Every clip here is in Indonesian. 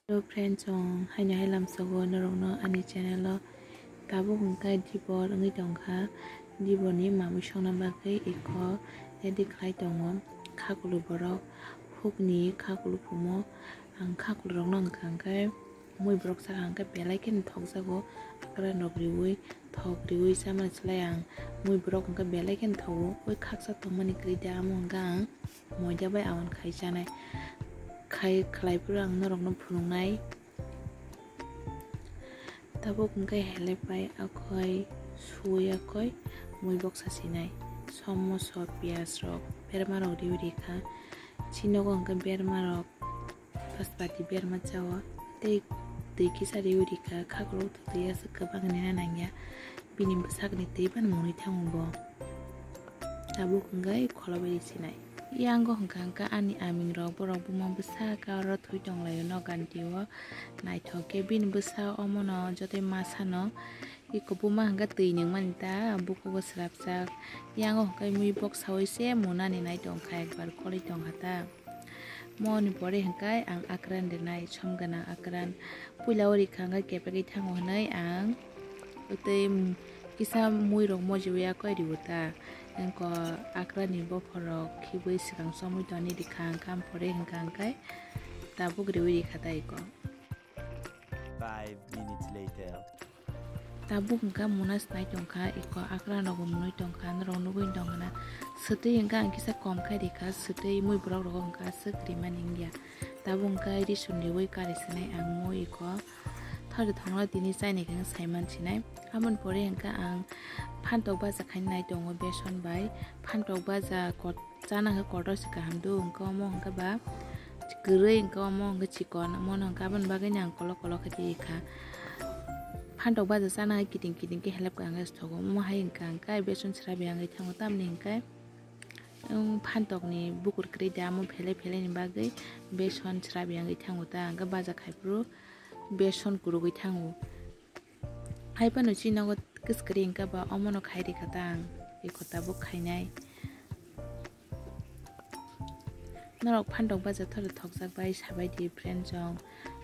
Hello friends, hai nhớ hay làm sugu norok no ani channel lo tabo hungkai dibor ngi dongkha dibor ni mamu shongna bagai iko edi khai dongo khakulu borok hukni khakulu pumo ang khakulu rok no hangkai mui borok sa hangkai belai ken thokjago akra nokriwi thokriwi sama chlai ang mui borok hangkai belai ken thogo oi khaksa tongmani krida amo hanggang muide bai awan khai chanai khai khlai purang norok no phunungnai tabuk hingkai helepai akhoi sui akhoi mui bok sasinai somoso pias rok berma rok diuri kha chinogo hingkai berma rok paspati berma chawa tei kisa diuri kha khaklo tuya sekabang nena nangya bini besakni tei ban muni thango tabuk hingkai kholabai sinai Yang hangka ani aming rok borok bumang besa ka ro thui tonglai no gantiwo naithoke bin besa omono jote masano iko buma hangka tui ning manita buku go srapjak yang hangka mui bok sawai se munani nai tongkha ekbar kholi tongkhata moni pore hangka ang akran de nai somgana akran puilawri khangka kepagi thango hanai ang utei kisa mui rok mojiya koi ributa engko akrani bophorok khibui sikang somui toni dikhang kam pore hingkang kai tabuk riwi khata iko 5 minutes later tabuk hingka munas nai tongkha iko akran rok munui tongkha rok nugui tongkha sutui hingka kisa kom khai dikha sutui mui borok rok hingka sakriman hingya tabuk hingka ri sundiwui karisinai ang mui iko thar thongla tini saini kang saiman chinai amon pore hingka ang phantok baja khainai tongo beson bai phantok baja chana ha kotor sika hamdu hingka mo hingka ba gurui hingka mo hingka chikon mon hingka ban bagai nang kolok khati kha phantok baja chana kiting ke helap ka ang thogo mo hai hingka hingka beson srabi ang thango tamni hingka phantok ni bukur kri damo phele ni bagai beson srabi ang thango ta hingka baja khaipru beson kurugui thango hai panu chinago kiskri hingka ba omono khairi khatang iko tabuk khainai norok phantok baja thor thokjakbai sabai di friend jong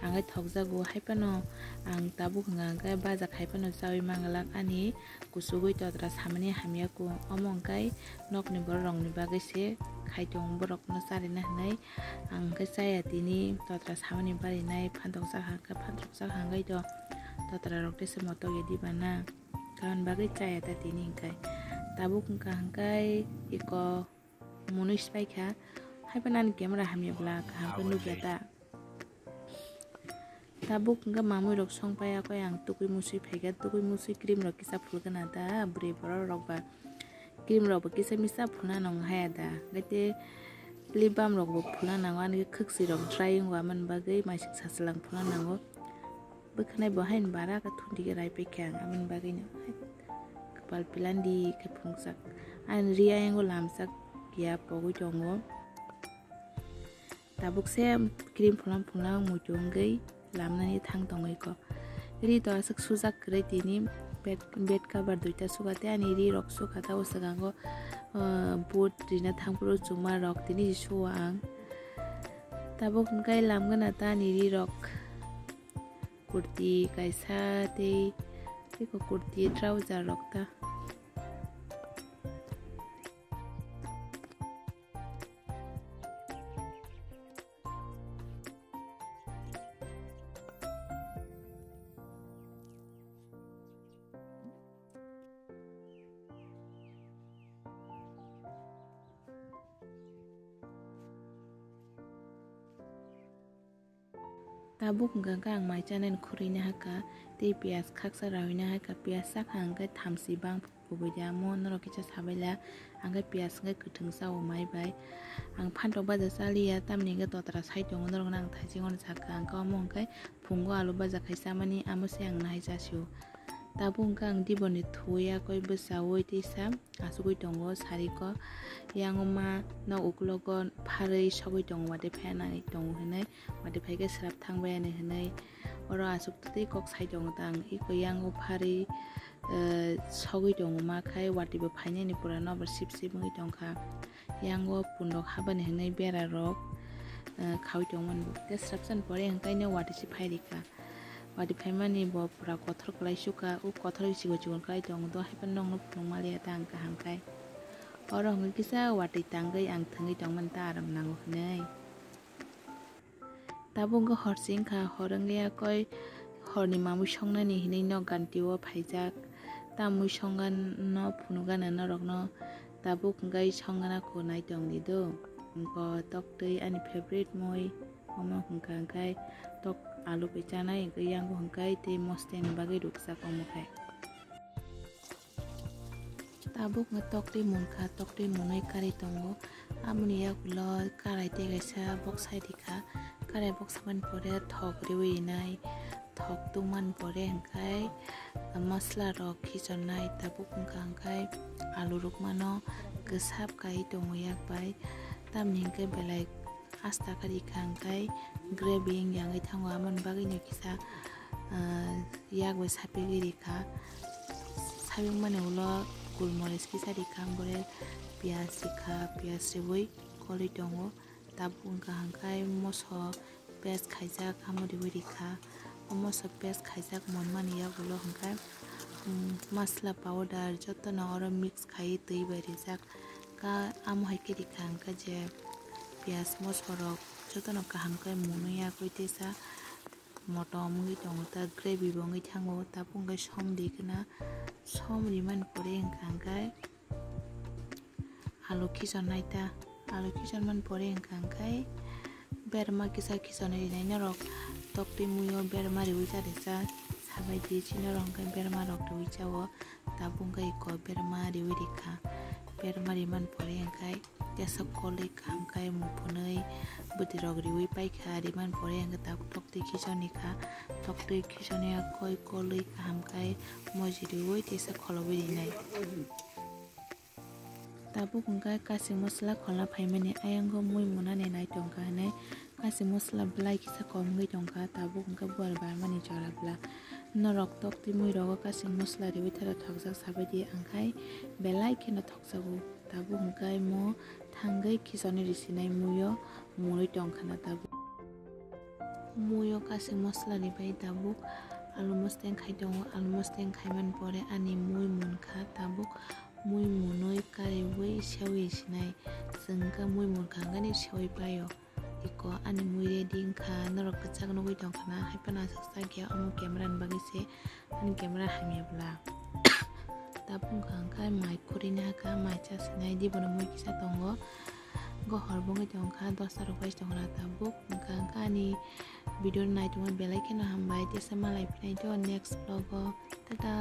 angai thokjago hai pano ang tabuk hingka baja khaipano chawi mangalak ani kusugui totra samani hamyaku omongkai nokni borok ni bagai se khaitong borok no charina hnai ang kai chaya tini totra samani bari nai phantok jak hangai do totra rok tese moto yedi bana kawan bagai chaya ta tini hingkai tabuk hingkai iko munu spaikha hai panan camera hamyabla kaham nugyata tabuk hingka mamui rok songpaya ko ang tukui musui phaiga tukui musui cream rok kisa phulgana da bri borok rok ba cream rok kisa misa phulna nong haya da gaite lip balm rok bo phulna nango ani khuksi rok drying wa man bagai maisik saslang phulna nango bukhanai bahain bara ka thundi ke rai pekyang aman bagai no kapal pilandi ke phungsak an ria yango lamsak kia pogui tongo tabuk se cream phulna mujonggai lamnani thang tongoi ko ri to sak sujak krai tini bed cover duita sugate ani ri rok sukata usagango boot rina thangpuro chuma rok tini suang tabuk hingkai lamgana ta ni ri rok kurti kaisa tiko kurti trouser rok ta tabuk hingka ang mai chanen khurina haka tei pias khaksa rawina haka pias sak hangka thamsi bang pubuja mo norok kicha sabaila angka pias hingka kuthung sao mai bai ang phantok baja chaliya tamni hingka totra sai tongo norok nang thaijingon saka angka mo hingka phungo alu baja khaisamani amo se ang nai jasio tabuk hingka ang diboni thuya koi besawoi tei sam asugui tongo sari ko yangoma no uklogo pharei sogui tongo wate phanai tongo hinai wate phaike srap thangbai ani hinai oro asuk tei kok sai tongo tang iko yango pharei sogui tongo ma khai wate bo phainai ni pura no sip ngi tongkha yango pundok habani hinai bera rok खावि दंमोन ते स्राबसान परे ओंखायनो वाटिसि फायरिखा वाटि फायमानि bo pura kothor klai suka u kothor sigo sigo klai dong do haipan nong no phung malia tang ka hamkai oro hong kisa wati tangai ang thangai dongman ta aram nango nei tabung horsing kha horanglia koi horni mamu songnani hinai no gantiwo phaijak ta mui songan no phunugana norok no tabu kungai songana ko nai dongni do ko toktui ani favorite moi mama hungka kai tok alu pecana yang yang hungkai te mosteng bagai ruksak omukai tabuk ngetok te munka tok te munai kari tongo amuni ya kulo karai te gaisa box hai dikha karai box man pore thok rewi nai thok tuman pore hungkai masla rok khichonai tabuk hungka hungkai alu rukmano gesap kai tongo yak bai tamni ke belai asta kari khangkai gravy yang ithango amon bagi no kisa yak we sapigiri kha sabing mane ulo gulmoric kisa ri khambore piaz kha piaz rewoi koli tongo tabung ka hangkai moso piaz khaija khamori wiri kha moso piaz khaija mon mani ya ulo hangkai masla powder joto na oro mix khai tei bari jak ka amo haikiri khangka je piaz mosorok jotono kaham kai munuya koitesa moto mungi tongo ta gravy bongi thango ta pungai som dikna som riman pore engkangkai alu khichonai ta alu khichonman pore engkangkai berma kisa khichonai nai norok tokti muyo berma riwi ta desa sabai di chinorong kai berma rok riwi chawo ta pungai ko berma riwi dikha berma riman pore engkai jasa kolei kamkai mupunai budirok riwi paikha riman pore ang ta tokti khichoni kha tokti khichoni koi kolei kamkai moji riwi tesa kholobi rinai tabu kungkai kasing mosla khola phaimani ayango mui munane nai tongka hanai kasing mosla blai kisa komgai tongka tabu kungkai buar barmani charabla norok tokti mui rogo kasing mosla riwi thara thokjak sabadi angkai belai kheno thokjago tabu hungkai mo thangai khichoni risinai muyo mui tongkhana tabu muyo kasing mosla ni bai tabu alu mosteng khai tongo alu mosteng khaiman pore ani mui munkha tabu mui munoi kari wei sewi sinai jengka mui munkha ngani sewi payo iko ani mui reading kha norok kachak nogoi tongkhana haipana sakya amu camera ni bagi se ani camera hamyabla tabung khangkai mai kurina ka mai chasinai dibono mui kisa tongo go horbongi tongkha 10 rok pais tongra tabuk khangka ni video nai tongo belai kena hambai tesa malai pinai to next vlog tata